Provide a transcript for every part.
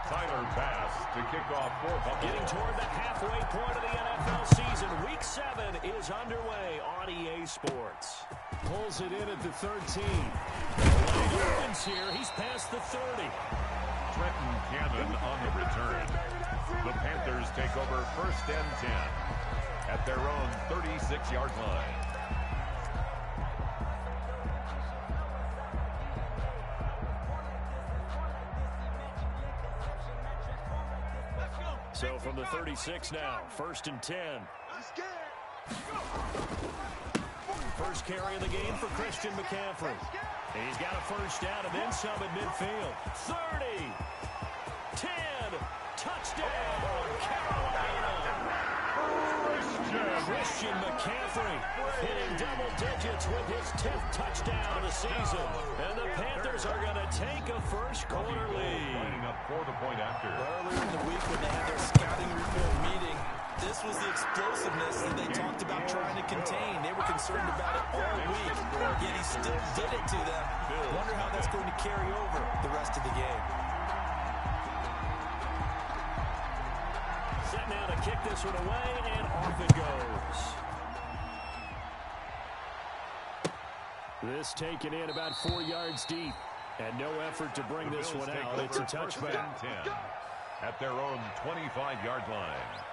Tyler pass to kick off for Buffalo. Getting toward the halfway point of the NFL season. Week 7 is underway on EA Sports. Pulls it in at the 13. He opens here. He's past the 30. Trenton Cannon on the return. The Panthers take over 1st and 10 at their own 36-yard line. So from the 36 now, 1st and 10. First carry of the game for Christian McCaffrey. He's got a first down and then some at midfield. 30, 10, touchdown, Carolina. Christian McCaffrey hitting double digits with his 10th touchdown of the season. And the Panthers are going to take a first-quarter lead. Lining up for the point after. Earlier in the week when they had their scouting report meeting, this was the explosiveness that they talked about trying to contain. They were concerned about it all week, yet he still did it to them. Wonder how that's going to carry over the rest of the game. Set now to kick this one away, and off it goes. This taken in about 4 yards deep, and no effort to bring this one out. It's a touchback. 10 at their own 25-yard line.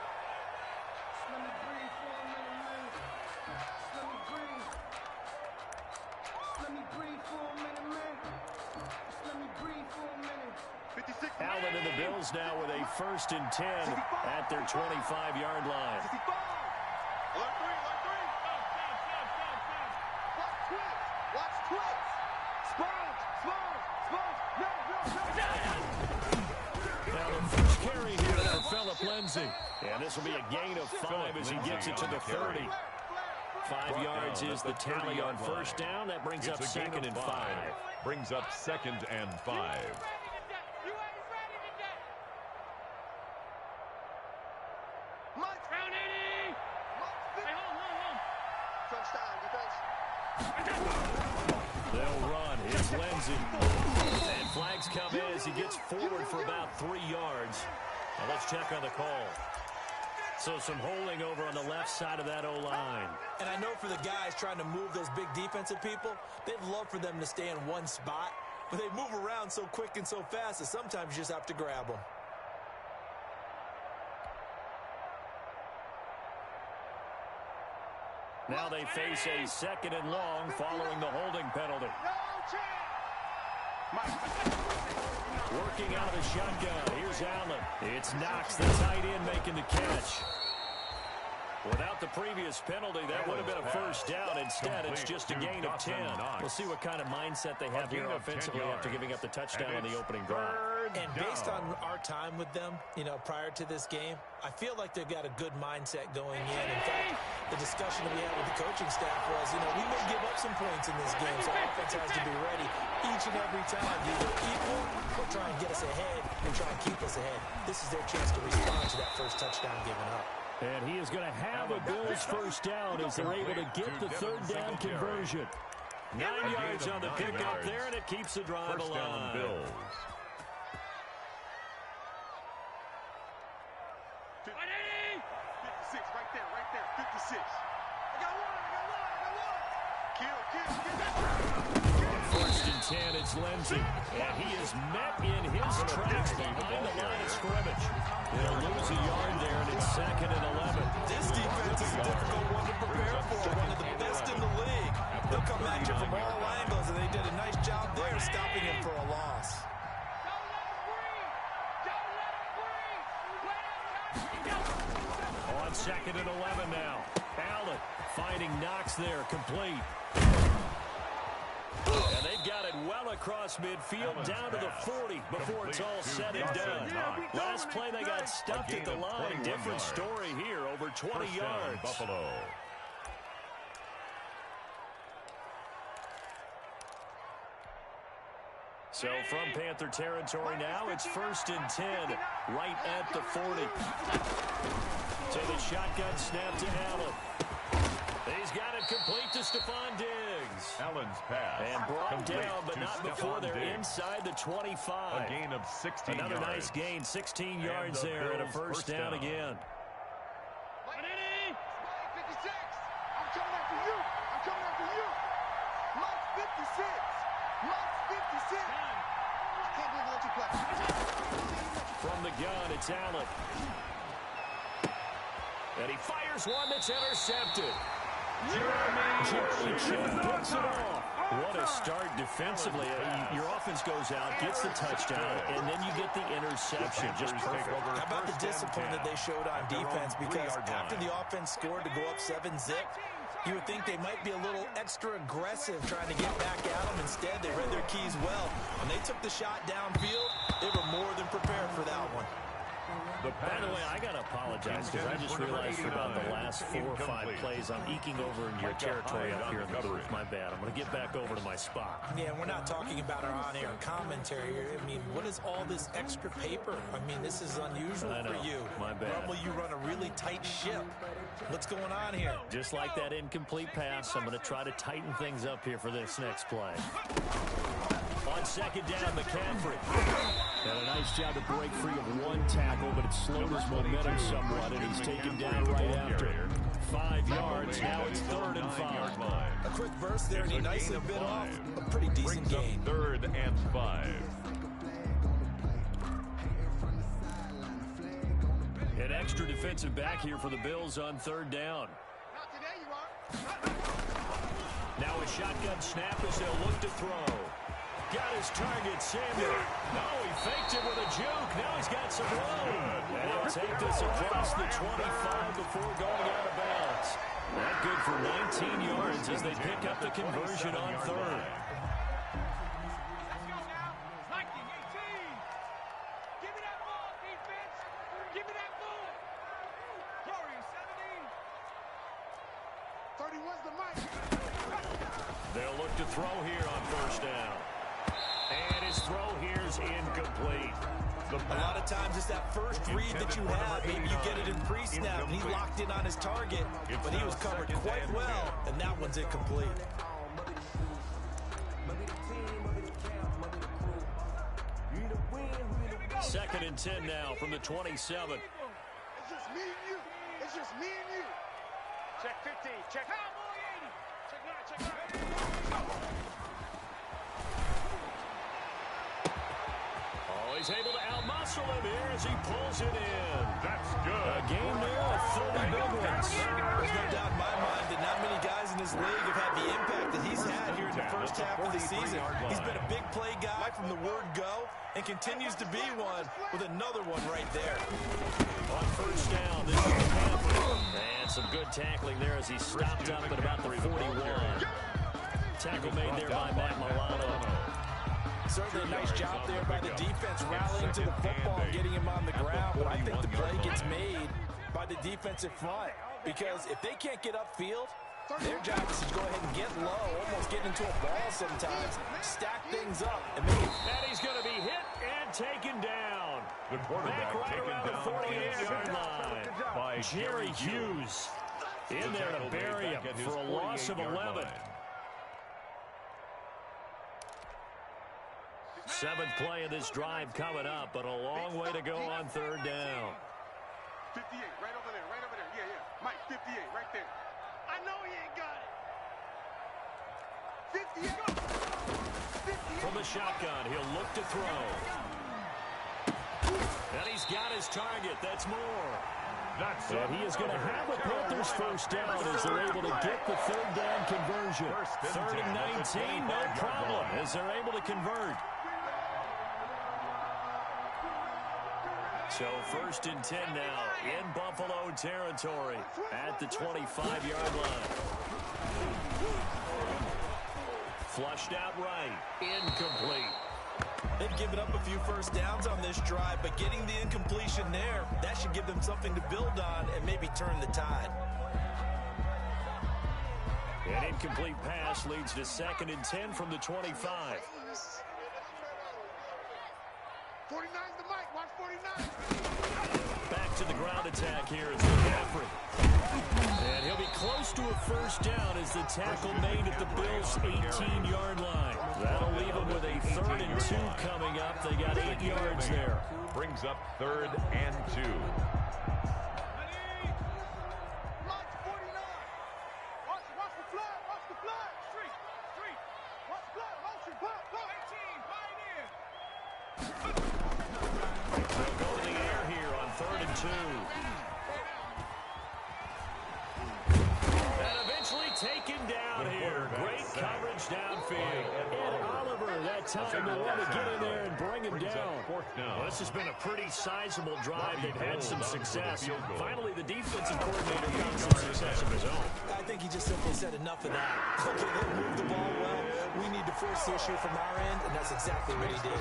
Allen and the Bills now with a 1st and 10 at their 25-yard line. Now the first carry here for Phillip Lindsay. And this will be a gain of 5 as he gets it to the 30. 5 yards is the tally on first down. That brings up 2nd and 5. Brings up 2nd and 5. They'll run. It's Lindsay. And flags come in as he gets forward for about 3 yards. Now let's check on the call. So some holding over on the left side of that O-line. And I know for the guys trying to move those big defensive people, they'd love for them to stay in one spot. But they move around so quick and so fast that sometimes you just have to grab them. Now they face a 2nd and long following the holding penalty. Working out of the shotgun. Here's Allen. It's Knox, the tight end, making the catch. Without the previous penalty, that would have been a first down. Instead, it's just a gain of 10. We'll see what kind of mindset they have here offensively after giving up the touchdown on the opening drive. And based on our time with them, prior to this game, I feel like they've got a good mindset going in. In fact, the discussion that we had with the coaching staff was, we may give up some points in this game, so offense has to be ready each and every time, either equal or try and get us ahead and try and keep us ahead. This is their chance to respond to that first touchdown given up. And he is going to have a Bills first down as they're able to get the 3rd down conversion. 9 yards on the pickup there, and it keeps the drive alive. Down Bills. First and 10, it's Lindsay. And he is met in his tracks behind the line of scrimmage. They'll lose a yard there, and it's 2nd and 11. This defense is a difficult one to prepare for. One of the best in the league. They'll come at you from all angles, and they did a nice job there stopping him for a loss. On 2nd and 11 now. Allen finding Knox there, complete. And they've got it well across midfield, down to the 40 before it's all said and done. Last play they got stuffed at the line. Different story here, over 20 yards. Buffalo. So from Panther territory now, it's 1st and 10, right at the 40. So the shotgun snap to Allen. He's got it complete to Stephon Diggs. Titans. Allen's pass. And brought down, but not before they're Diggs. Inside the 25. A gain of 16 Another yards. nice gain, 16 yards there, and a first down again. From the gun, it's Allen. And he fires one that's intercepted. Jeremy Chin picks it off. What a start defensively. Your offense goes out, gets the touchdown, and then you get the interception. Just perfect. How about the discipline that they showed on defense? Because after the offense scored to go up 7-zip, you would think they might be a little extra aggressive trying to get back at them. Instead, they read their keys well. When they took the shot downfield, they were more than prepared for that one. By the way, I got to apologize because I just realized for about the last 4 or 5 plays, I'm eking over into your territory up here in the booth. My bad. I'm going to get back over to my spot. Yeah, we're not talking about our on-air commentary here. I mean, what is all this extra paper? I mean, this is unusual for you. My bad. Normally, you run a really tight ship. What's going on here? Just like that incomplete pass, I'm going to try to tighten things up here for this next play. On second down, McCaffrey. And a nice job to break free of one tackle, but it slowed his momentum somewhat, and he's taken down right after it. 5 yards, now it's 3rd and 5. A quick burst there, and he nicely bit off a pretty decent gain. 3rd and 5. An extra defensive back here for the Bills on 3rd down. Now a shotgun snap as they'll look to throw. Got his target, Samuel. No, he faked it with a juke. Now he's got some room. And he'll take this across the 25 before going out of bounds. Not good for 19 yards as they pick up the conversion on 3rd. They'll look to throw here on 1st down. And his throw here's incomplete. A lot of times it's that first read that you have. Maybe you get it in pre-snap, and he locked in on his target, but he was covered quite well, and that one's incomplete. Second and 10 now from the 27. It's just me and you. It's just me and you. Check 15. Check. Cowboy 80. Check 9. Check 9. Oh, he's able to outmuscle him here as he pulls it in. That's good. A game there of 30 big ones. There's no doubt in my mind that not many guys in this league have had the impact that he's had here in the first half of the season. He's been a big play guy from the word go and continues to be one with another one right there. On 1st down, this is McCaffrey. And some good tackling there as he stopped up at about the 41. Tackle made there by Matt Milano. Certainly a nice job there by the defense rallying to the football and getting him on the ground. But I think the play gets made by the defensive front because if they can't get upfield, their job is to go ahead and get low, almost get into a ball sometimes, stack things up, and make it. And he's going to be hit and taken down. The quarterback Back right taken around the down 48-yard line by Jerry Hughes. In there to bury him for a loss of 11. 7th play of this drive coming up, but a long way to go on 3rd down. 58, right over there, right over there. Yeah, yeah. Mike, 58, right there. I know he ain't got it. 58. 58. From the shotgun, he'll look to throw. And he's got his target. That's more. And he is going to have a Panthers first down as they're able to get the 3rd down conversion. 3rd and 19, no problem, as they're able to convert. So 1st and 10 now in Buffalo territory at the 25-yard line. Flushed out right. Incomplete. They've given up a few first downs on this drive, but getting the incompletion there, that should give them something to build on and maybe turn the tide. An incomplete pass leads to 2nd and 10 from the 25. 49's the the mic. Watch 49. Back to the ground attack here is McCaffrey. And he'll be close to a first down as the tackle made at the Bills' 18-yard line. That'll leave them with a 3rd and 2 coming up. They got 8 yards there. Brings up 3rd and 2. They'll go to the air here on 3rd and 2. And eventually taken down here. Great coverage downfield. And Oliver, that time to want to get in there and bring him down. Well, this has been a pretty sizable drive. They've had some success. Finally, the defensive coordinator found some success of his own. I think he just simply said enough of that. Okay, they moved the ball well. We need to force the issue from our end, and that's exactly what he did.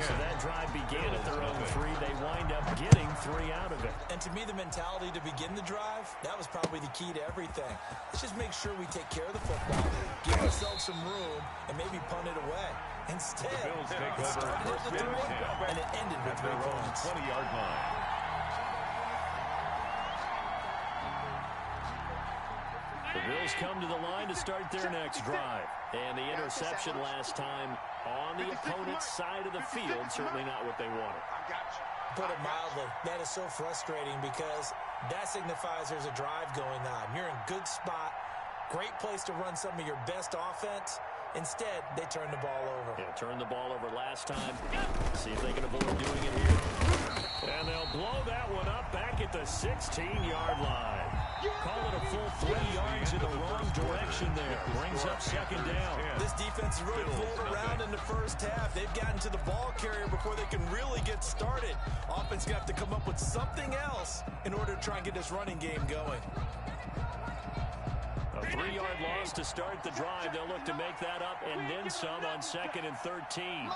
So that drive began at their own 3. They wind up getting 3 out of it. And to me, the mentality to begin the drive, that was probably the key to everything. Let's just make sure we take care of the football, give ourselves some room, and maybe punt it away. Instead, Bills take it over started at the 3, and it ended with 3 points. 20-yard line. The Bills come to the line to start their next drive. And the interception last time on the opponent's side of the field, certainly not what they wanted. Put it mildly, that is so frustrating because that signifies there's a drive going on. You're in good spot, great place to run some of your best offense. Instead, they turn the ball over. Yeah, turned the ball over last time. See if they can avoid doing it here. And they'll blow that one up back at the 16-yard line. Call it a full 3 yards in the wrong direction there. Brings up 2nd down. This defense is really pulled around in the first half. They've gotten to the ball carrier before they can really get started. Offense going to have to come up with something else in order to try and get this running game going. A 3-yard loss to start the drive. They'll look to make that up and then some on 2nd and 13.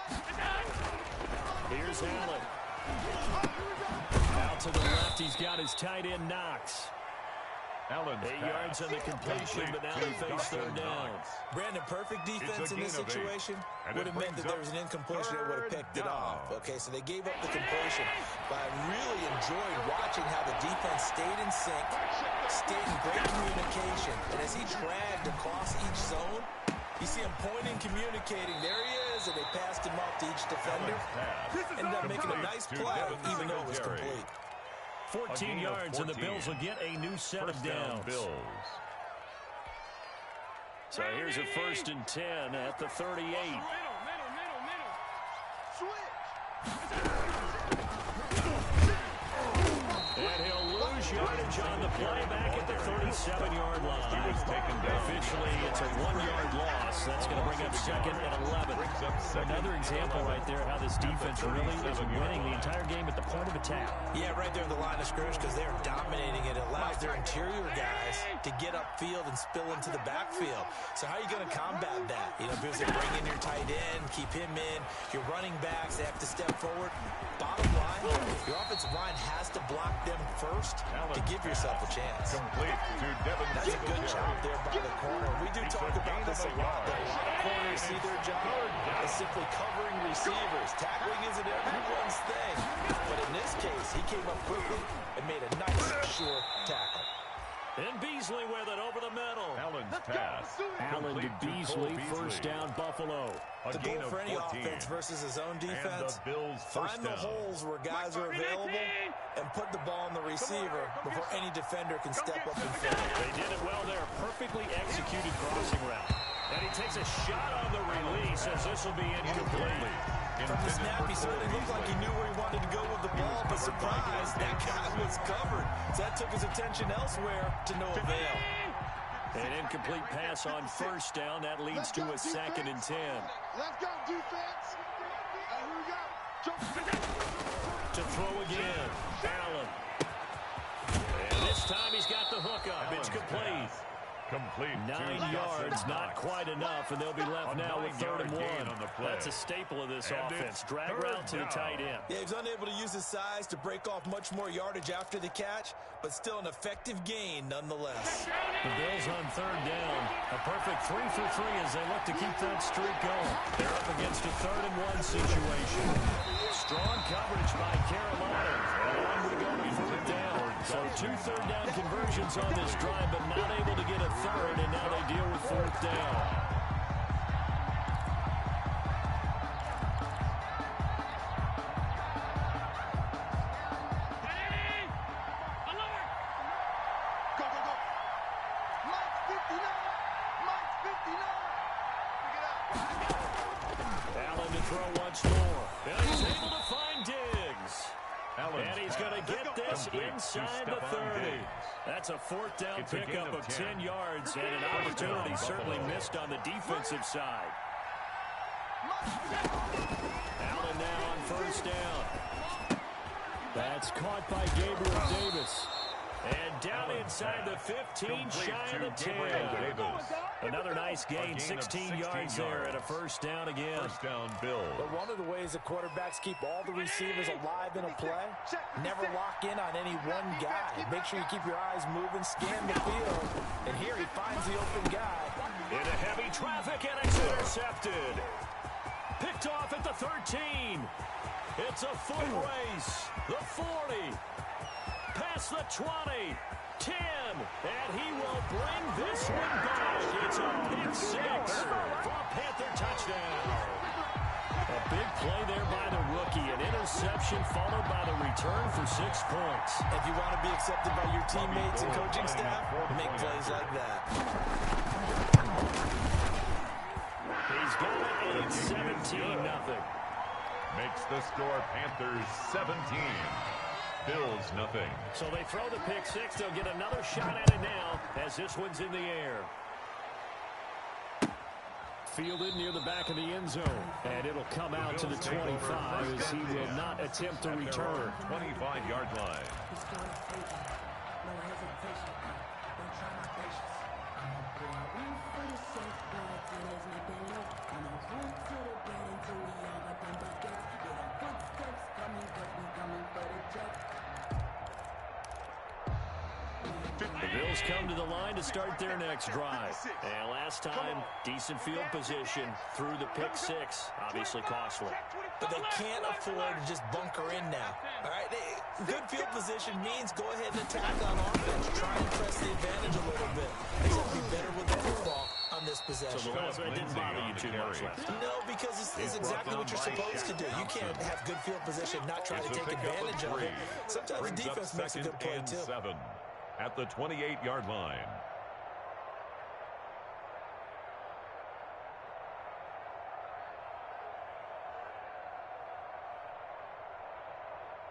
Here's Allen. Out to the left, he's got his tight end Knox. 8 yards on the completion, but now they face 3rd down. Brandon, perfect defense in this situation would have meant that there was an incompletion that would have picked it off. Okay, so they gave up the completion, but I really enjoyed watching how the defense stayed in sync, stayed in great communication, and as he dragged across each zone, you see him pointing, communicating. There he is, and they passed him off to each defender. Ended up making a nice play, even though it was complete. 14 yards, and the Bills will get a new set of downs. So here's a 1st and 10 at the 38. And he'll lose yardage on the play back at the 37-yard line. Officially, it's a 1-yard loss. That's going to bring up 2nd and 11. Another example right there how this defense really is winning the entire game at the point of attack. Yeah, right there at the line of scrimmage because they're dominating it. It allows their interior guys to get upfield and spill into the backfield. So how are you going to combat that? You know, because they bring in your tight end, keep him in. Your running backs, they have to step forward. Bottom line, your offensive line has to block them first to give yourself a chance. That's a good job there by the corner. We do talk about this a lot. That a lot of corners see their job as simply covering receivers. Tackling isn't everyone's thing. But in this case, he came up quickly and made a nice, sure tackle. And Beasley with it over the middle. Allen's pass. Allen to Beasley, first down Buffalo. The goal for any offense versus his own defense, find the holes where guys are available and put the ball on the receiver before any defender can step up and fill it. They did it well there. Perfectly executed crossing route. And he takes a shot on the release as this will be incomplete. From the snap, he certainly looked like he knew where he wanted to go with the ball, but surprise, that guy was covered. So that took his attention elsewhere to no avail. An incomplete pass on first down. That leads to a 2nd and 10. Let's go, defense. Here we go. To throw again. Allen. And this time he's got the hook up. It's complete. 9 yards, not quite enough, and they'll be left now with 3rd and 1. That's a staple of this offense. Drag route to the tight end. Yeah, he was unable to use his size to break off much more yardage after the catch, but still an effective gain nonetheless. The Bills on 3rd down. A perfect 3 for 3 as they look to keep that streak going. They're up against a 3rd and 1 situation. Strong coverage by Carolina. And on we go to third down. So 2 third-down conversions on this drive, but not able to get a third, and now they deal with fourth down. Allen to throw once more. And he's able to find Diggs. And he's going to get this inside the 30. That's a fourth down pickup of 10 yards and an opportunity certainly missed on the defensive side. Allen now on first down. That's caught by Gabriel Davis. And down inside the 15, shy of the 10. Another nice gain, 16 yards there and a first down again. First down, Bill. But one of the ways that quarterbacks keep all the receivers alive in a play, never lock in on any one guy. Make sure you keep your eyes moving, scan the field. And here he finds the open guy. Into heavy traffic, and it's intercepted. Picked off at the 13. It's a foot race. The 40. Past the 20. 10. And he will bring this one back. It's a pick six for a Panther touchdown. A big play there by the rookie. An interception followed by the return for 6 points. If you want to be accepted by your teammates and coaching staff, make plays like that. He's got it, and it's 17-0. Makes the score Panthers 17. Bills nothing. So they throw the pick six. They'll get another shot at it now as this one's in the air. Fielded near the back of the end zone. And it'll come out to the 25 as he will not attempt to return. 25-yard line. The Bills come to the line to start their next drive. And last time, decent field position through the pick six. Obviously costly. But they can't afford to just bunker in now. All right, good field position means go ahead and attack on offense. Try and press the advantage a little bit. They have to be better with the football on this possession. So the last one didn't bother you too much last time. No, because it's exactly what you're supposed to do. You can't have good field position, not try to take advantage of it. Sometimes the defense makes a good play, too. 7 at the 28-yard line.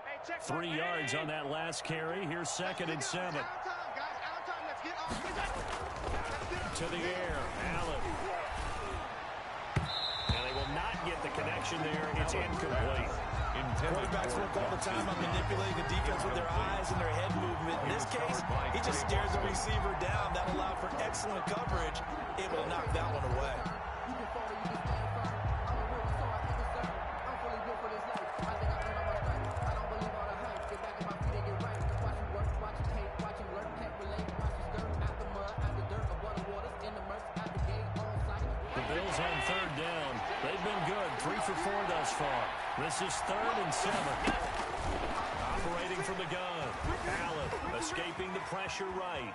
Hey, 3 yards on that last carry. Here's 2nd and 7. To the air, Allen. And they will not get the connection there. It's incomplete. Quarterbacks work all the time on manipulating the defense with their eyes and their head movement. In this case, he just stared the receiver down. That allowed for excellent coverage, able to knock that one away. The Bills on third down. They've been good, 3 for 4 thus far. This is 3rd and 7. Operating from the gun. Allen escaping the pressure right.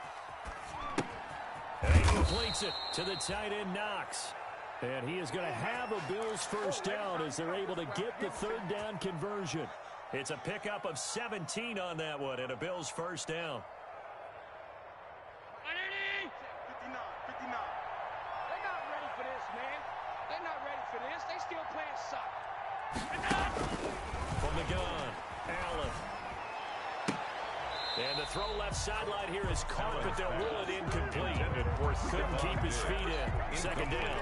And he completes it to the tight end Knox. And he is going to have a Bills first down as they're able to get the third down conversion. It's a pickup of 17 on that one and a Bills first down. 59. They're not ready for this, man. They're not ready for this. They still playing soccer. From the gun, Allen. And the throw left sideline here is caught, but they'll rule it incomplete. Couldn't keep his feet in. 2nd down.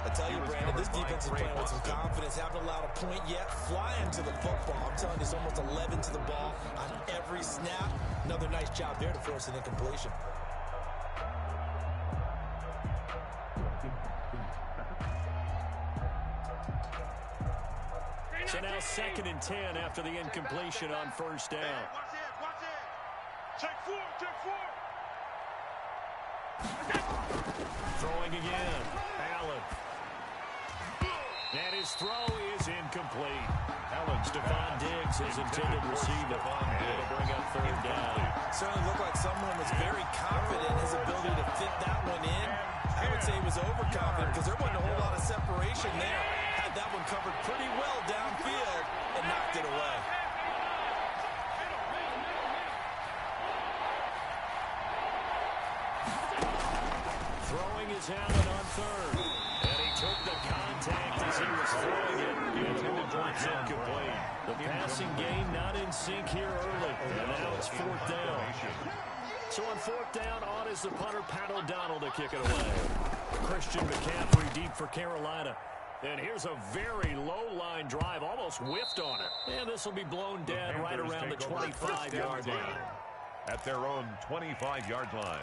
I tell you, Brandon, this defense is playing with some confidence. Haven't allowed a point yet. Flying to the football. I'm telling you, it's almost 11 to the ball on every snap. Another nice job there to force an incompletion. So now 2nd and 10 after the incompletion on first down. Watch it. Check 4. Throwing again. Allen. And his throw is incomplete. Allen Stephon Diggs is intended receiver. It'll bring up third down. Certainly looked like someone was very confident in his ability to fit that one in. I would say he was overconfident because there wasn't a whole lot of separation there. Had that one covered pretty well downfield and knocked it away. Throwing his Allen on third. And he took the contact as he was throwing it. And the ball drops incomplete. The passing game not in sync here early. And now it's fourth down. So on fourth down, on is the punter, Pat O'Donnell, to kick it away. Christian McCaffrey deep for Carolina. And here's a very low-line drive, almost whiffed on it. And this will be blown dead right around the 25-yard line. At their own 25-yard line.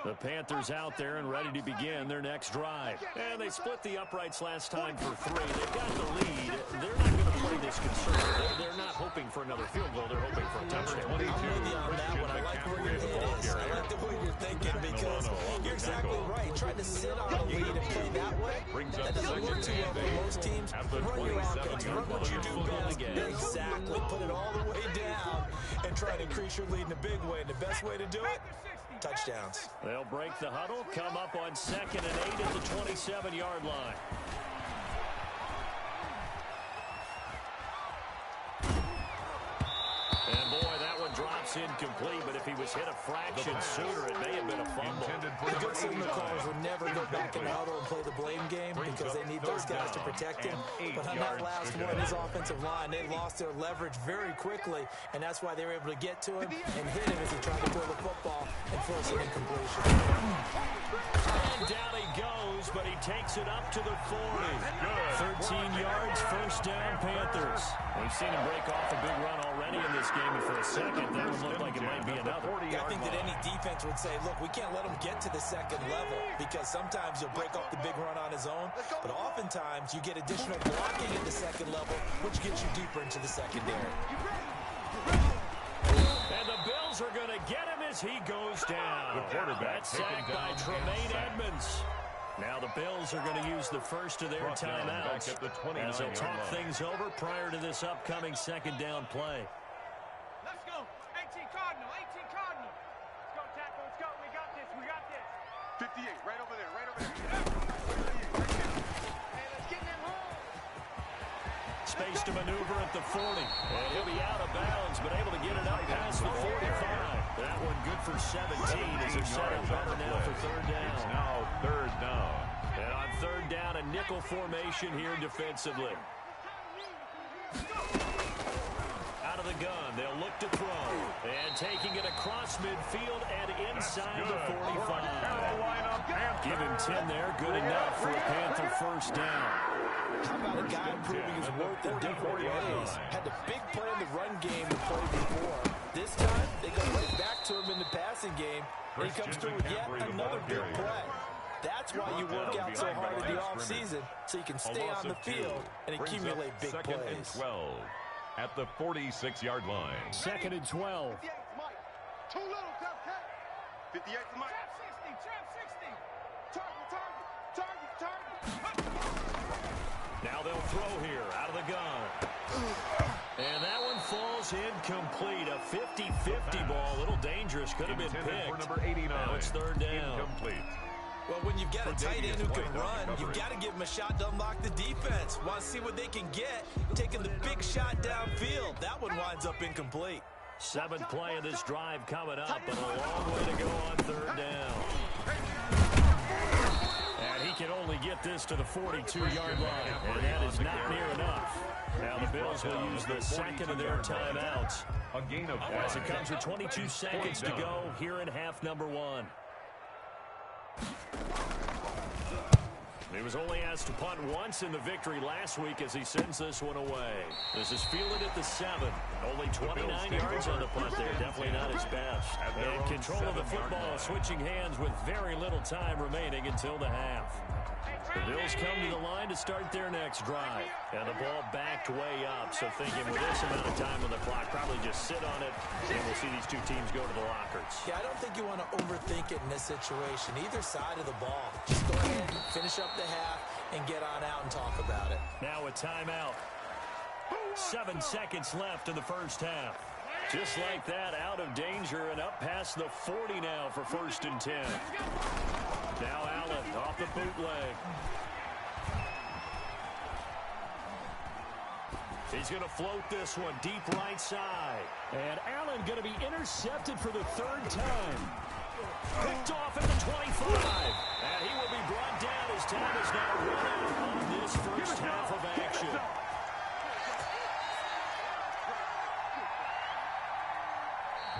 The Panthers out there and ready to begin their next drive. And they split the uprights last time for 3. They've got the lead. They're not going to play this conservative. They're not hoping for another field goal. They're hoping for a touchdown. I'm with you on that one. I like where your head is. I like the way you're thinking because you're exactly right. Trying to sit on a lead and play that way, that doesn't work too well for most teams. Run your offense. Run what you do best. Exactly. Put it all the way down and try to increase your lead in a big way. And the best way to do it? Touchdowns. They'll break the huddle, come up on 2nd and 8 at the 27-yard line. And boy, that one drops incomplete, but if he was hit a fraction sooner, it may have been a fumble. The good signal callers would never go back in the huddle and play the blame game because they need those guys to protect him. But on that last one, his offensive line, they lost their leverage very quickly, and that's why they were able to get to him and hit him as he tried to throw the football and force an incompletion. And down he goes, but he takes it up to the 40. 13 yards, first down, Panthers. We've seen him break off a big run already in this game, and for a second, that would look like it might be another. I think that any defense would say, look, we can't let him get to the second level because sometimes he'll break off the big run on his own, but oftentimes you get additional blocking at the second level, which gets you deeper into the secondary. And the Bills are going to get him as he goes down. The quarterback sacked by Tremaine Edmonds. Now the Bills are going to use the first of their timeouts as they'll talk things over prior to this upcoming second down play. Let's go. 18 Cardinal. 18 Cardinal. Let's go, tackle. Let's go. We got this. We got this. 58. Right over there. Right over there. Hey, let's get in that hole. Space to maneuver at the 40. And he'll be out of bounds, but able to get it up past the 45. That one good for 17 as they're set up better now for third down. It's now third down. And on third down, a nickel formation here defensively. Out of the gun, they'll look to throw. And taking it across midfield and inside the 45. Give him 10 there, good enough for a Panther first down. How about a guy proving his worth in different ways? Had the big play in the run game he played before. This time, they go right back to him in the passing game, and he comes through with yet another big play. That's why you work out so hard in the offseason, so you can stay on the field and accumulate big plays. 2nd and 12 at the 46-yard line. 2nd and 12. 58's Mike. Too little, Cap. 58's Mike. Trap 60. Target. Now they'll throw here out of the gun. And that one falls incomplete. A 50-50 ball. A little dangerous. Could have been picked. For number 89. Now it's third down. Incomplete. Well, when you've got a tight end who can run, you've got to give him a shot to unlock the defense. Want to see what they can get, taking the big shot downfield. That one winds up incomplete. 7th play of this drive coming up, but a long way to go on third down. And he can only get this to the 42-yard line, and that is not near enough. Now the Bills will use the second of their timeouts as it comes with 22 seconds to go here in half number 1. He was only asked to punt once in the victory last week as he sends this one away. This is fielded at the 7. Only 29 yards on the punt there. Definitely not his best. And control of the football switching hands with very little time remaining until the half. The Bills come to the line to start their next drive. And the ball backed way up. So thinking with this amount of time on the clock, probably just sit on it, and we'll see these two teams go to the lockers. Yeah, I don't think you want to overthink it in this situation. Either side of the ball. Just go ahead, finish up the half, and get on out and talk about it. Now a timeout. 7 seconds left in the first half. Just like that, out of danger and up past the 40 now for 1st and 10. Now Allen off the bootleg. He's going to float this one deep right side. And Allen going to be intercepted for the 3rd time. Picked off at the 25. And he will be brought down as time is now run out on this first half of action.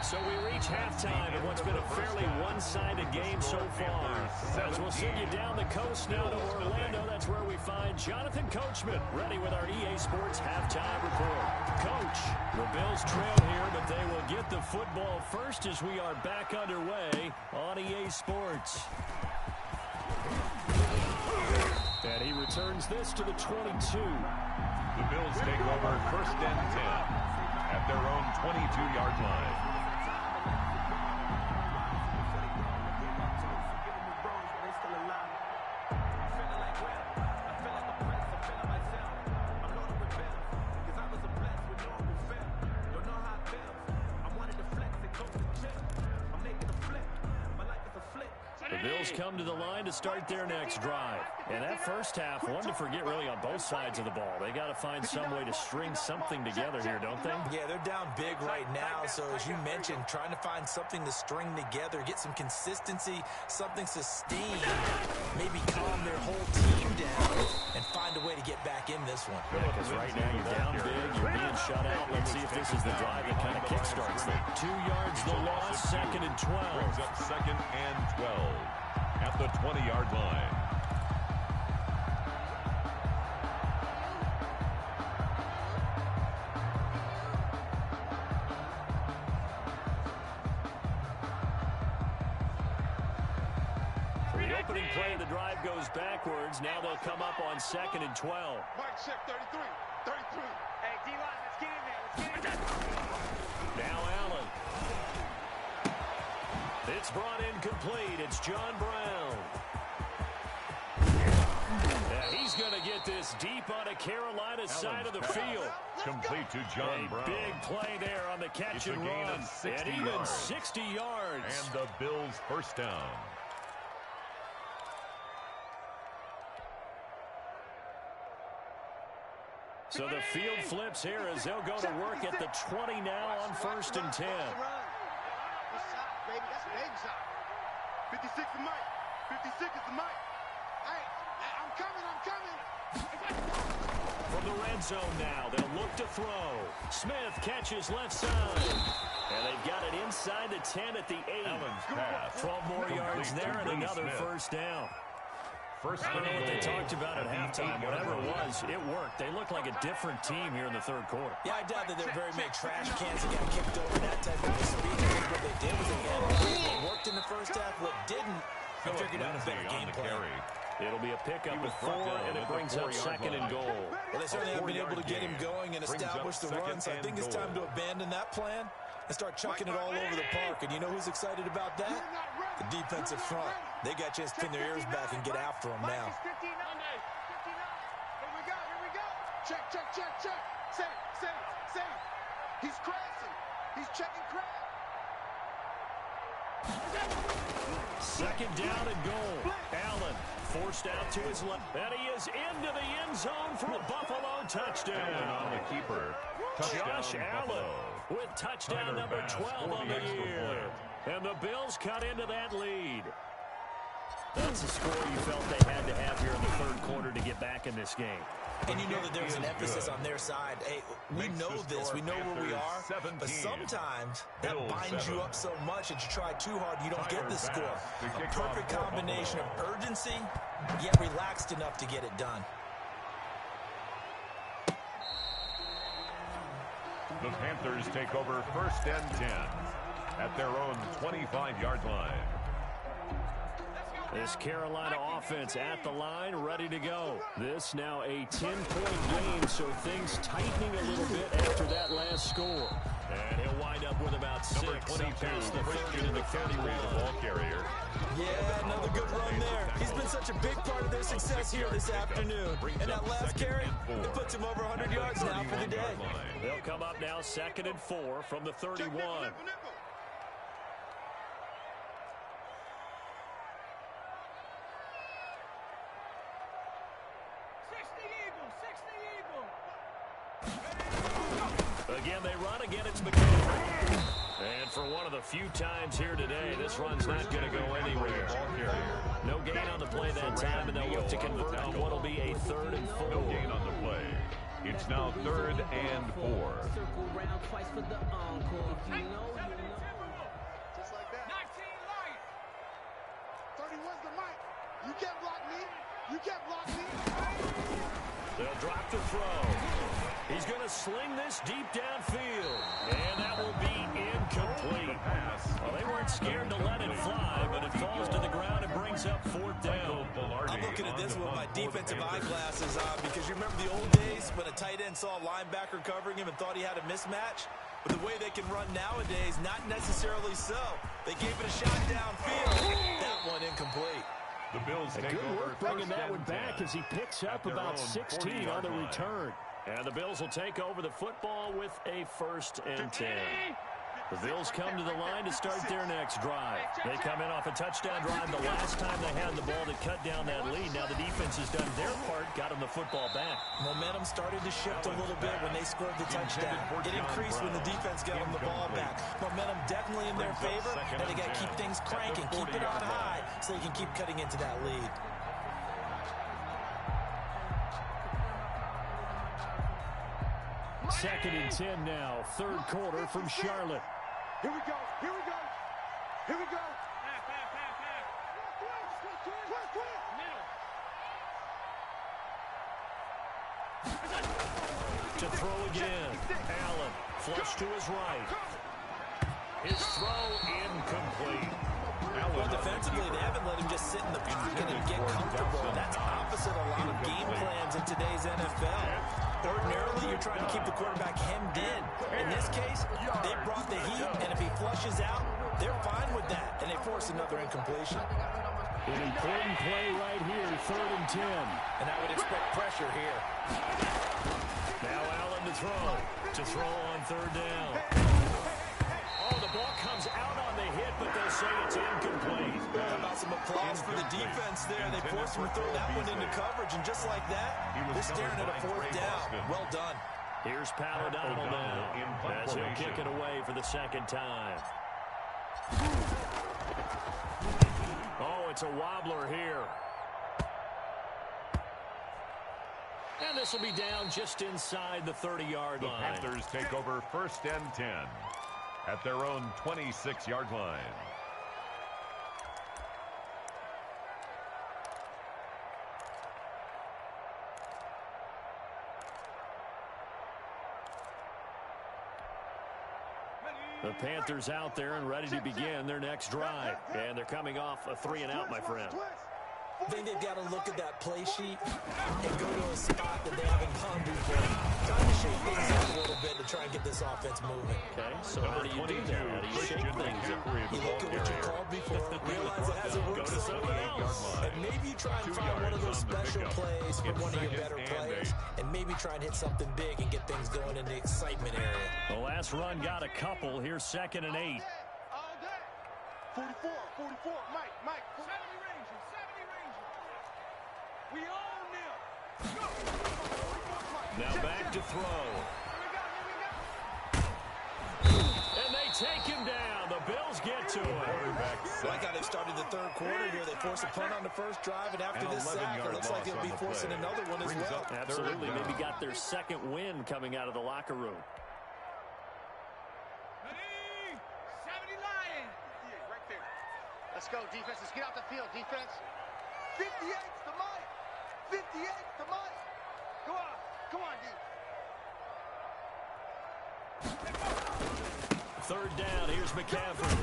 So we reach halftime in what's been a fairly one-sided game so far. As we'll send you down the coast now to Orlando, that's where we find Jonathan Coachman ready with our EA Sports halftime report. Coach, the Bills trail here, but they will get the football first as we are back underway on EA Sports. And he returns this to the 22. The Bills take over 1st and 10 at their own 22-yard line. Come to the line to start their next drive. And that first half, one to forget really on both sides of the ball. They got to find some way to string something together here, don't they? Yeah, they're down big right now. So as you mentioned, trying to find something to string together, get some consistency, something sustained, maybe calm their whole team down and find a way to get back in this one. Because right now you're down big, you're being shut out. Let's see if this is the drive that kind of kickstarts them. 2 yards the loss, 2nd and 12. Brings up 2nd and 12. At the 20-yard line. For the opening play, the drive goes backwards. Now they'll come up on 2nd and 12. Mike, check 33. 33. Hey, D-line, let's get in there. Let's get in there. Now Allen. It's brought in complete. It's John Brown. Yeah, he's going to get this deep on a Carolina side of the field. Complete to John Brown. Big play there on the catch and run. And even 60 yards. And the Bills' first down. So the field flips here as they'll go to work at the 20 now on 1st and 10. Baby, that's an egg shot. 56 is Mike. 56 is the Mike. Hey, I'm coming. From the red zone now, they'll look to throw. Smith catches left side. And they've got it inside the 10 at the 8. 12 more yards there and another first down. I don't know what they talked about at halftime. Whatever it was, it worked. They look like a different team here in the 3rd quarter. Yeah, I doubt that there are very many trash cans that got kicked over that type of speed. What they did was they had what worked in the first half. What didn't, they figured out a better game plan. It'll be a pickup with 4, and it brings up 2nd and goal. Well, they certainly have been able to get him going and establish the run, so I think it's time to abandon that plan and start chucking it all over the park. And you know who's excited about that? The defensive front. They got a chance to pin their ears back and get after him now. 59. Here we go. Check. Say. He's crashing. He's checking crash. 2nd down and goal. Allen forced out to his left. And he is into the end zone for a Buffalo touchdown. Allen on the keeper. Josh Allen with touchdown number 12 on the year. And the Bills cut into that lead. That's a score you felt they had to have here in the 3rd quarter to get back in this game. And you know that there's an emphasis on their side. Hey, we know this. We know where we are. But sometimes that binds you up so much that you try too hard, you don't get the score. A perfect combination of urgency, yet relaxed enough to get it done. The Panthers take over 1st and 10 at their own 25-yard line. Let's go. This Carolina offense at the line, ready to go. This now a 10-point game, so things tightening a little bit after that last score. And he'll wind up with about 6. Number 22, Past the 30 to the 31. Ball carrier. Yeah, another good run there. He's been such a big part of their success here this afternoon. And that last carry, it puts him over 100 yards now for the day. They'll come up now 2nd and 4 from the 31. Again, they run. Again, it's McCaffrey. And for one of the few times here today, this run's not going to go anywhere. No gain on the play that time, and they'll look to convert on what will be a 3rd and 4. No gain on the play. It's now 3rd and 4. Circle round twice for the encore. If you know, you know. Just like that. 19 light. 31's the mic. You can't block me. You can't block me. They'll drop the throw. He's going to sling this deep downfield. And that will be incomplete. Well, they weren't scared to let it fly, but it falls to the ground and brings up 4th down. I'm looking at this with my defensive eyeglasses on because you remember the old days when a tight end saw a linebacker covering him and thought he had a mismatch? But the way they can run nowadays, not necessarily so. They gave it a shot downfield. That one incomplete. The Bills take good over work bringing first that and one back 10 as he picks up at their about own 16 on the 40-yard line. return. And the Bills will take over the football with a 1st and 10. The Bills come to the line to start their next drive. They come in off a touchdown drive the last time they had the ball that cut down that lead. Now the defense has done their part, got them the football back. Momentum started to shift a little bit when they scored the touchdown. It increased when the defense got them the ball back. Momentum definitely in their favor, and they got to keep things cranking, keep it on high, so they can keep cutting into that lead. Second and 10 now, 3rd quarter from Charlotte. Here we go. Here we go. Here we go. To throw again. Allen, flush to his right. His throw incomplete. Well, defensively, they haven't let him just sit in the pocket and get comfortable. That's opposite a lot of game plans in today's NFL. Ordinarily, you're trying to keep the quarterback hemmed in. In this case, they brought the heat, and if he flushes out, they're fine with that, and they force another incompletion. An important play right here, 3rd and 10. And I would expect pressure here. Now Allen to throw on 3rd down. Oh, the ball comes out on the hit, but they'll say it's incomplete. How about some applause for the defense there? They forced him to throw that one into coverage, and just like that, they're staring at a 4th down. Well done. Here's Pat O'Donnell now as he'll kick it away for the 2nd time. Oh, it's a wobbler here. And this will be down just inside the 30-yard line. The Panthers take over 1st and 10 at their own 26-yard line. The Panthers out there and ready to begin their next drive. And they're coming off a 3-and-out, my friend. I think they've got to look at that play sheet and go to a spot that they haven't gone before. Trying to shake things up a little bit to try and get this offense moving. Okay, so how do you do that? How do you shake things up? You look at what you called before, realize it hasn't worked so well, and maybe you try and find one of those special plays from one of your better players, and maybe try and hit something big and get things going in the excitement area. The last run got a couple. Here's 2nd and 8. All day. 44, Mike. 70 Rangers. We own them. Go. Now back to throw. And they take him down. The Bills get to him. Like how they started the 3rd quarter here. They forced a punt on the first drive, and after this sack, it looks like they'll be forcing another one as well. Absolutely. Maybe got their 2nd win coming out of the locker room. Ready? 70 Lions. Right there. Let's go, defense. Let's get out the field, defense. 58's the mic. 58's the mic. Come on, D. 3rd down. Here's McCaffrey.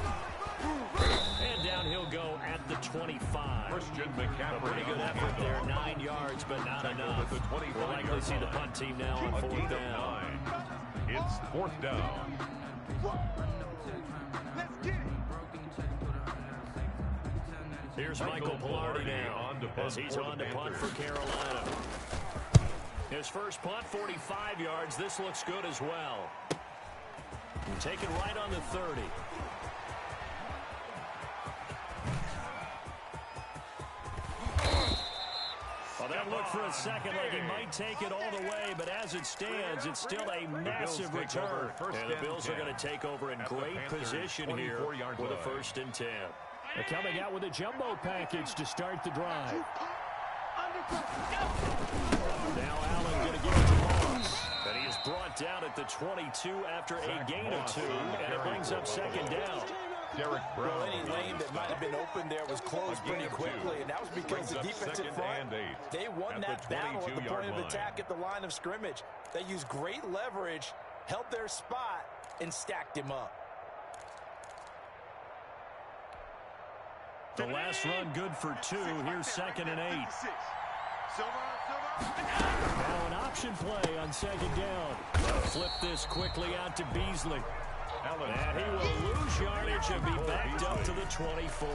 And down he'll go at the 25. Christian McCaffrey. A pretty good effort there. 9 yards, but not enough. We'll likely see the punt team now on fourth down. It's fourth down. Let's get it. Here's Michael Pilardi now as he's on to punt for Carolina. His first punt, 45 yards. This looks good as well. And take it right on the 30. Well, that looked for a second like he might take it all the way, but as it stands, it's still a massive return. And the Bills are going to take over in great position here with a 1st and 10. They're coming out with a jumbo package to start the drive. Now Allen going to give it to Moss. And he is brought down at the 22 after a gain of 2, and it brings up 2nd down. Derek Brown. Well, any lane that might have been open there was closed pretty quickly, and that was because the defensive front, they won that battle at the point of attack at the line of scrimmage. They used great leverage, held their spot, and stacked him up. The last run good for 2. Here's 2nd and 8. Now an option play on 2nd down. Flip this quickly out to Beasley. And he will lose yardage and be backed up to the 24. A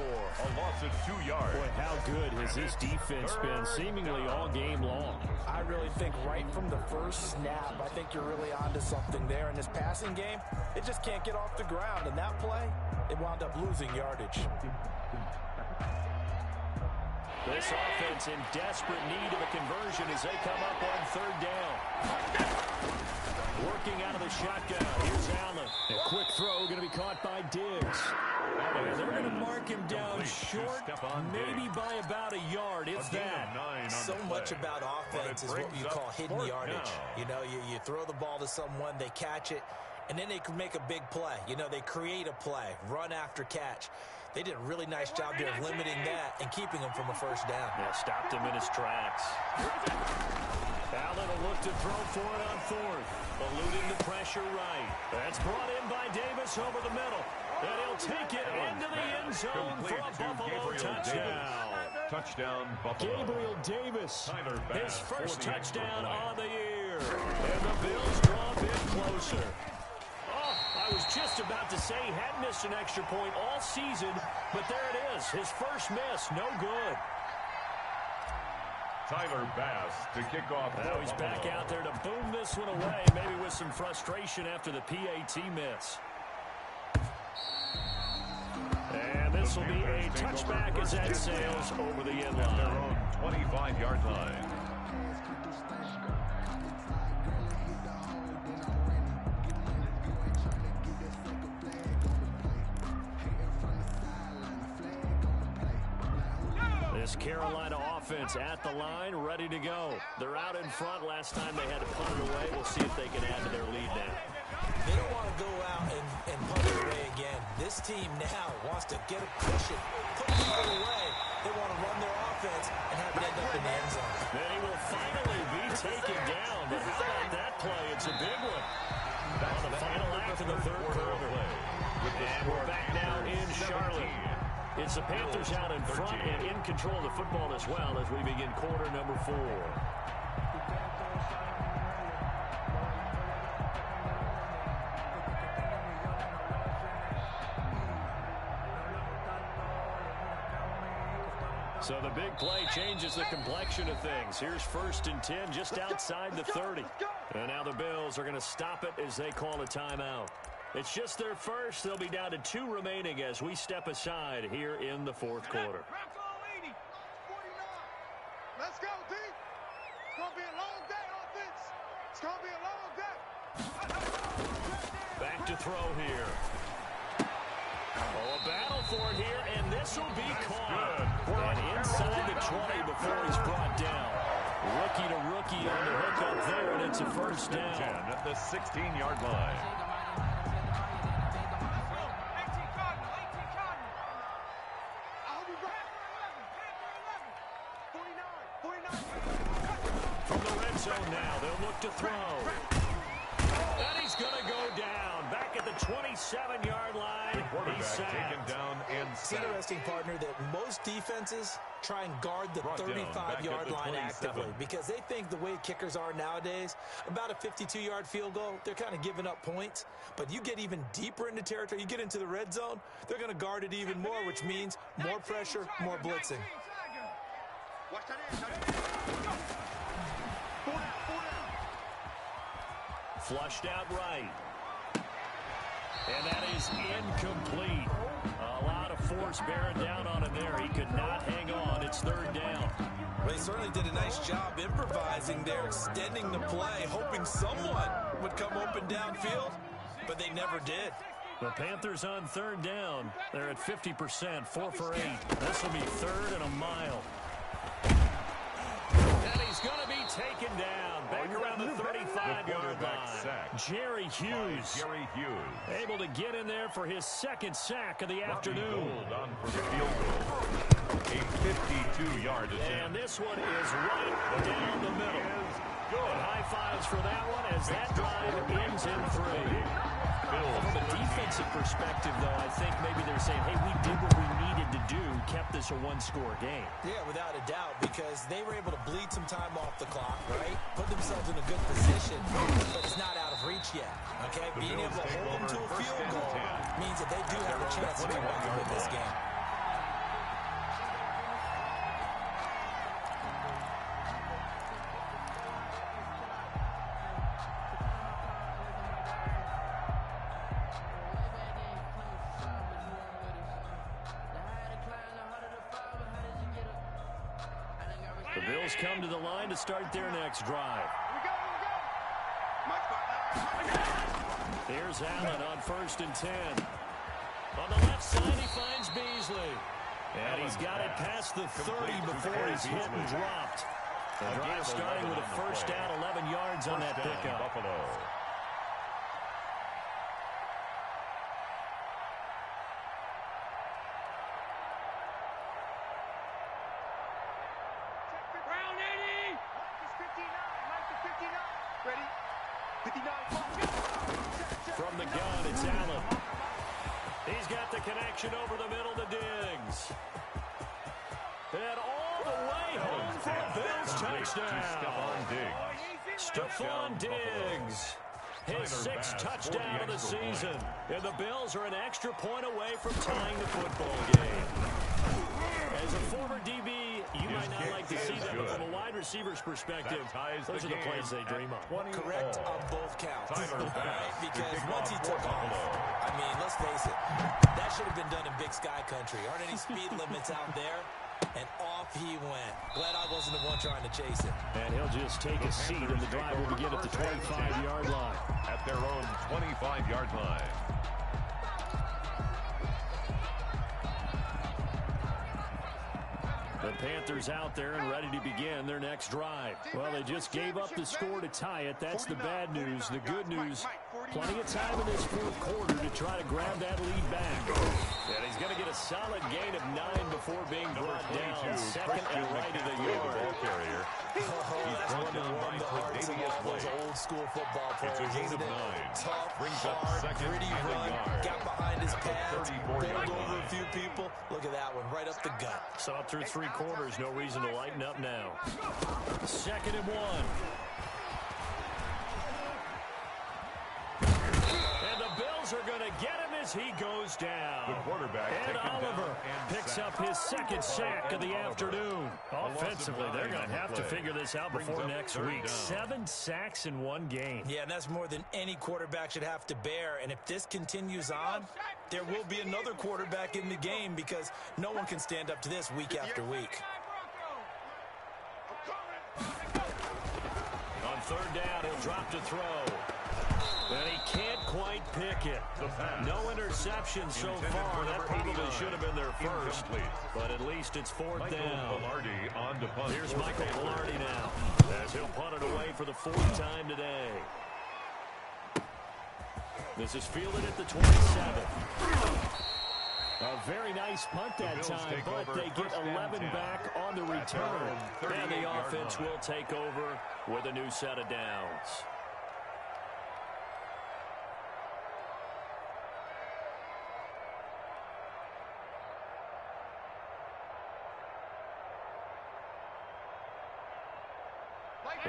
loss of 2 yards. Boy, how good has this defense been seemingly all game long? I really think right from the first snap, I think you're really onto something there. In this passing game, it just can't get off the ground. And that play, it wound up losing yardage. This offense in desperate need of a conversion as they come up on 3rd down. Working out of the shotgun. Here's Allen. A quick throw going to be caught by Diggs. And they're going to mark him down short, maybe by about a yard, if that. So much about offense is what you call hidden yardage. You know, you throw the ball to someone, they catch it, and then they can make a big play. You know, they create a play, run after catch. They did a really nice job there of limiting that and keeping him from a 1st down. Yeah, stopped him in his tracks. Allen will look to throw for it on 4th. Eluding the pressure right. That's brought in by Davis over the middle. And he'll take it into the end zone for a Buffalo touchdown. Touchdown, Buffalo. Gabriel Davis. His first touchdown on the year. And the Bills draw a bit closer. I was just about to say he had missed an extra point all season, but there it is. His first miss, no good. Tyler Bass to kick off. Now he's back out there to boom this one away, maybe with some frustration after the PAT miss. And this will be a touchback as that sails over the end line. Their own 25-yard line. This Carolina offense at the line, ready to go. They're out in front. Last time they had to punt it away. We'll see if they can add to their lead now. They don't want to go out and punt it away again. This team now wants to get a cushion, put people away. They want to run their offense and have it end up in the end zone. Then he will finally be taken down. But how about that play? It's a big one. On the final act of the 3rd quarter. And we're back now in Charlotte. It's the Panthers out in front and in control of the football as well as we begin quarter number 4. So the big play changes the complexion of things. Here's 1st and 10 just outside the 30. And now the Bills are going to stop it as they call a timeout. It's just their first. They'll be down to 2 remaining as we step aside here in the 4th quarter. Let's go, D. It's going to be a long day, offense. It's going to be a long day. Back to throw here. Oh, a battle for it here, and this will be caught. And inside the 20 before he's brought down. Rookie to rookie on the hook up there, and it's a 1st down. At the 16-yard line. From the red zone now, they'll look to throw. And he's going to go down. Back at the the 27-yard line. He's sacked. Taken down and It's sacked. interesting, partner, that most defenses try and guard the Brought down back 35-yard at the line 27. actively because they think the way kickers are nowadays, about a 52-yard field goal, they're kind of giving up points. But you get even deeper into territory, you get into the red zone, they're going to guard it even more, which means more pressure, more blitzing. Watch that in. Pull down, pull down. Flushed out right. And that is incomplete. A lot of force bearing down on him there. He could not hang on. It's third down. They certainly did a nice job improvising there, extending the play, hoping someone would come open downfield, but they never did. The Panthers on third down. They're at 50%, 4 for 8. This will be third and a mile. And he's going to be taken down. Back around the 35-yard line. Jerry Hughes. Able to get in there for his second sack of the afternoon. On for the field goal. A 52-yard attempt. And this one is right down the middle. Good. High fives for that one as that drive ends in 3. From a defensive perspective, though, I think maybe they're saying, hey, we did what we needed to do, kept this a one-score game. Yeah, without a doubt, because they were able to bleed some time off the clock, right? Put themselves in a good position, but it's not out of reach yet, okay? Being able to hold them to a field goal means that they do have a chance to come back and win this game. The Bills come to the line to start their next drive. Here's Allen on 1st and 10. On the left side, he finds Beasley. And he's got it past the 30 before he's hit and dropped. The drive starting with a first down, 11 yards on that pickup. Buffalo. Round 80. Mike is 59. Ready? 59. From the gun, it's Allen. He's got the connection over the middle to Diggs. And all the way home for a Bills touchdown. Stephon Diggs. His 6th touchdown of the season. And the Bills are an extra point away from tying the football game. As a former DB, you might not like to see that, but from a wide receiver's perspective, those are the plays they dream of. Correct on both counts. Right? Because once he took off, I mean, let's face it, that should have been done in Big Sky Country. Aren't any speed limits out there? And off he went. Glad I wasn't the one trying to chase it. And he'll just take a seat, and the drive will begin at the 25-yard line. At their own 25-yard line. The Panthers out there and ready to begin their next drive. Well, they just gave up the score to tie it. That's the bad news. The good news, plenty of time in this fourth quarter to try to grab that lead back. And he's going to get a solid gain of 9 before being brought down. Second and right of the yard. That's one to warm the hearts of all those old school football players, isn't it? Tough, hard, gritty run, got behind his pads, pulled over a few people. Look at that one, right up the gut. So up through 3 quarters, no reason to lighten up now. 2nd and 1. And the Bills are going to get him as he goes down. The quarterback and Oliver picks up his 2nd sack of the afternoon. Offensively, they're going to have to figure this out before next week. 7 sacks in 1 game. Yeah, and that's more than any quarterback should have to bear. And if this continues on, there will be another quarterback in the game because no one can stand up to this week after week. On 3rd down, he'll drop to throw. And he can't quite pick it. No interceptions so far. That probably should have been their first. But at least it's 4th down. Here's Michael Velarde now, as he'll punt it away for the 4th time today. This is fielded at the 27. A very nice punt that time, but they get 11 back on the return. And the offense will take over with a new set of downs.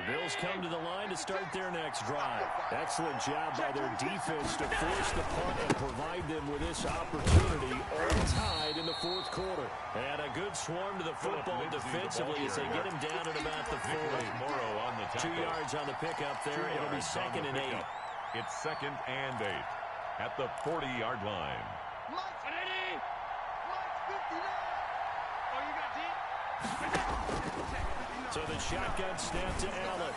Bills come to the line to start their next drive. Excellent job by their defense to force the punt and provide them with this opportunity, all tied in the fourth quarter. And a good swarm to the football defensively as they get him down at about the 40. 2 yards on the pickup there. It'll be 2nd and 8. It's 2nd and 8 at the 40-yard line. So the shotgun snap to Allen.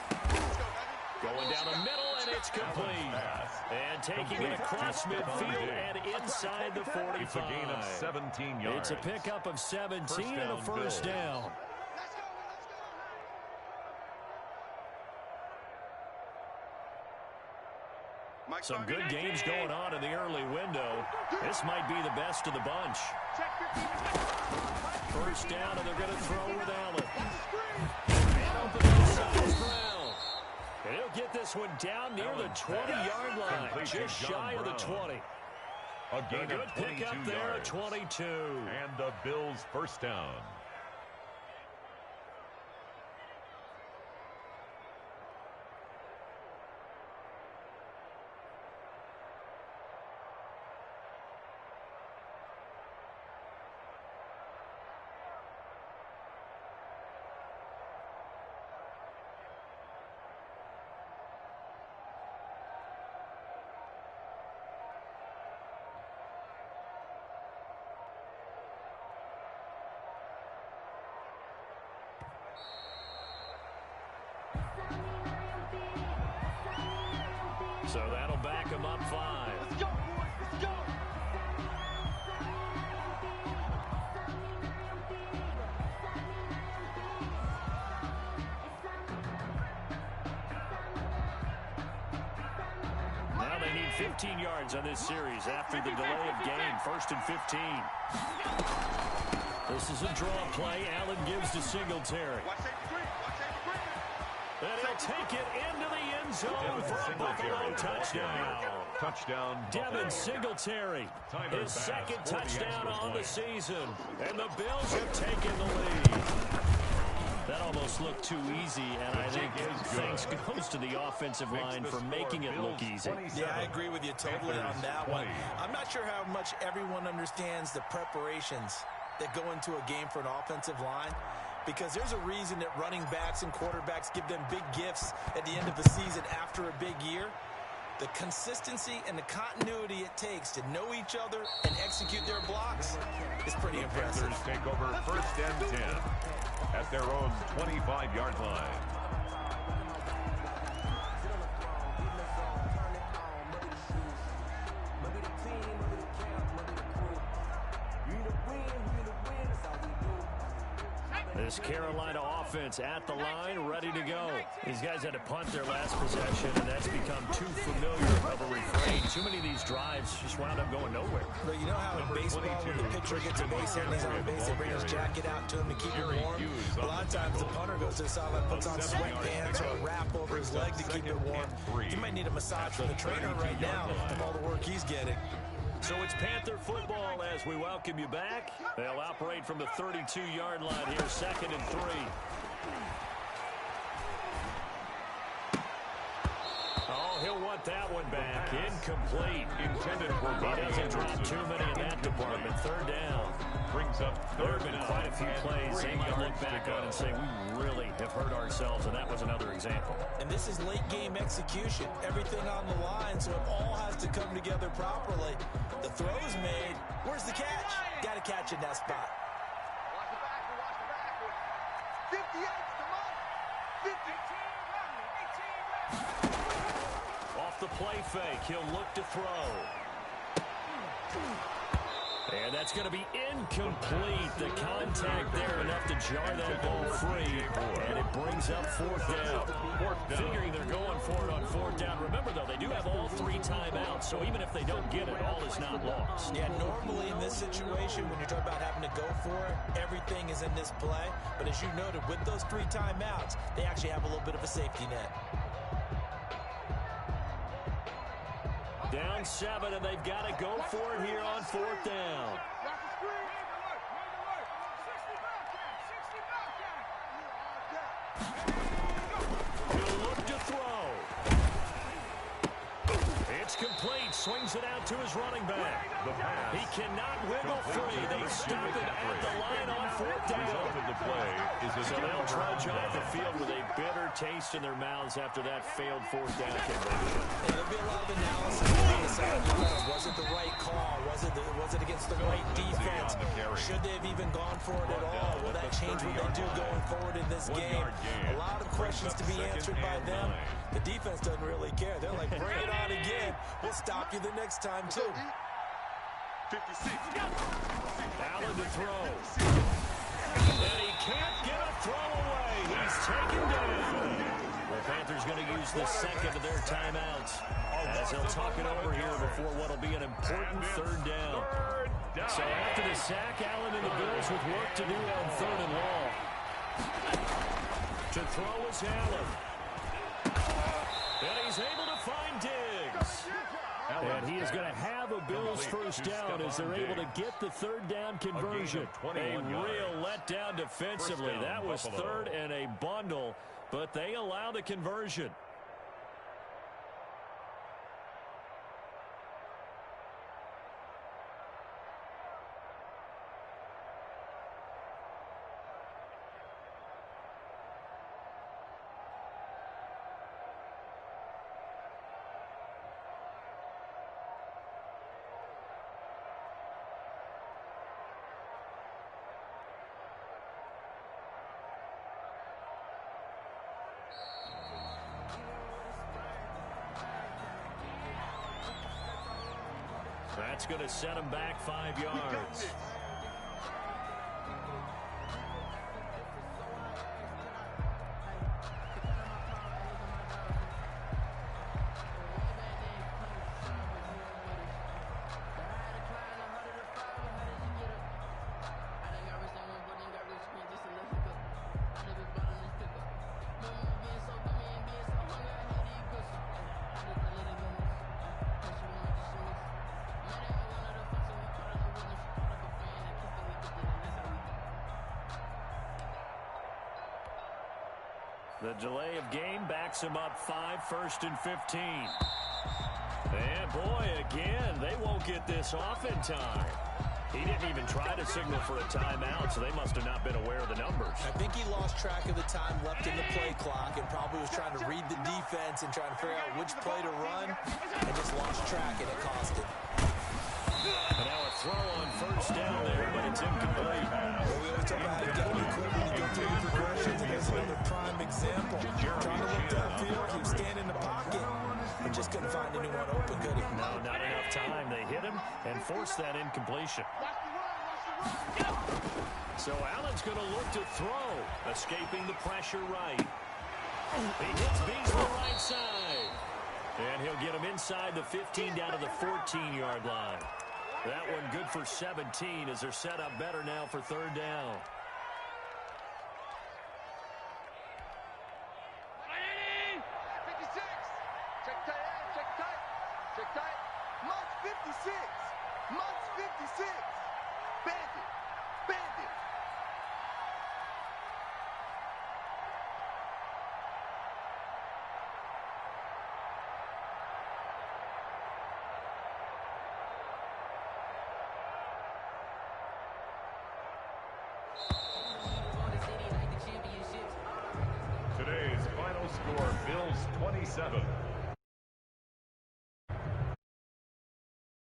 Going down the middle, and it's complete. And taking it across midfield and inside the 45. It's a gain of 17 yards. It's a pickup of 17 and a first down. Some good games going on in the early window. This might be the best of the bunch. First down, and they're going to throw with Allen. And open inside the ground. And he'll get this one down near the 20-yard line, just shy of the 20. A good pickup there at 22. And the Bills' first down. So that'll back him up 5. Let's go, boys. Let's go. Now they need 15 yards on this series after the delay of game. 1st and 15. This is a draw play. Allen gives to Singletary. And he'll take it into the end zone for a Buffalo touchdown. Touchdown, Devin Singletary, his 2nd touchdown on the season. And the Bills have taken the lead. That almost looked too easy, and I think thanks goes to the offensive line for making it look easy. Yeah, I agree with you totally on that one. I'm not sure how much everyone understands the preparations that go into a game for an offensive line, because there's a reason that running backs and quarterbacks give them big gifts at the end of the season after a big year. The consistency and the continuity it takes to know each other and execute their blocks is pretty impressive. Panthers take over 1st and 10 at their own 25-yard line. This Carolina offense at the line, ready to go. These guys had to punt their last possession, and that's become too familiar of a refrain. Too many of these drives just wound up going nowhere. But you know how in baseball, when the pitcher gets a base hit and he's on the base, they bring his jacket out to him to keep him warm. A lot of times the punter goes to the sideline, puts on sweatpants or a wrap over his leg to keep it warm. You might need a massage from the trainer right now of all the work he's getting. So it's Panther football as we welcome you back. They'll operate from the 32-yard line here, 2nd and 3. Oh, he'll want that one back. Incomplete. Intended for He doesn't drop too many in that department. 3rd down. Brings up There have been quite a few plays they can look back on and say, we really have hurt ourselves, and that was another example. And this is late-game execution. Everything on the line, so it all has to come together properly. The throw is made. Where's the catch? Got to catch in that spot. Watch the backward. 58 to Mike. 50. Off the play fake, he'll look to throw. And that's going to be incomplete. The contact there enough to jar that ball free. And it brings up 4th down. Figuring they're going for it on 4th down. Remember, though, they do have all 3 timeouts. So even if they don't get it, all is not lost. Yeah, normally in this situation, when you're talking about having to go for it, everything is in this play. But as you noted, with those 3 timeouts, they actually have a little bit of a safety net. Down 7, and they've got to go for it here on 4th down. swings it out to his running back. He cannot wiggle free. They stop him at the line on fourth down. So they'll trudge off the field with a bitter taste in their mouths after that failed fourth down conversion. Yeah, there'll be a lot of analysis on the side. Was it the right call? Was it against the right defense? Should they have even gone for it at all? Will that change what they do going forward in this game? A lot of questions to be answered by them. The defense doesn't really care. They're like, bring it on again. We'll stop you the next time, too. 56. Allen to throw. And he can't get a throw away. He's taken down. The Panthers going to use the second of their timeouts as they'll talk it over here before what will be an important third down. So after the sack, Allen and the Bills with work to do on third and long. To throw is Allen. And he's able to find Diggs. And he is going to have a Bills first down as they're able to get the third down conversion. A real letdown defensively. That was third and a bundle, but they allow the conversion. That's going to set him back 5 yards. The delay of game backs him up 5, 1st and 15. And boy, again, they won't get this off in time. He didn't even try to signal for a timeout, so they must have not been aware of the numbers. I think he lost track of the time left in the play clock and probably was trying to read the defense and trying to figure out which play to run and just lost track, and it cost him. And now a throw on first down there, but it's incomplete. Well, we always talk about how to get quick when you go through your progressions, and here's another prime example. Trying to look downfield, he was standing in the pocket, but just couldn't find anyone open, could he? No, not enough time. They hit him and forced that incompletion. So Allen's going to look to throw, escaping the pressure right. He hits Beasley right side. And he'll get him inside the 15 down to the 14-yard line. That one good for 17 as they're set up better now for third down. Check tight. March 56. Bandit. Today's final score, Bills 27,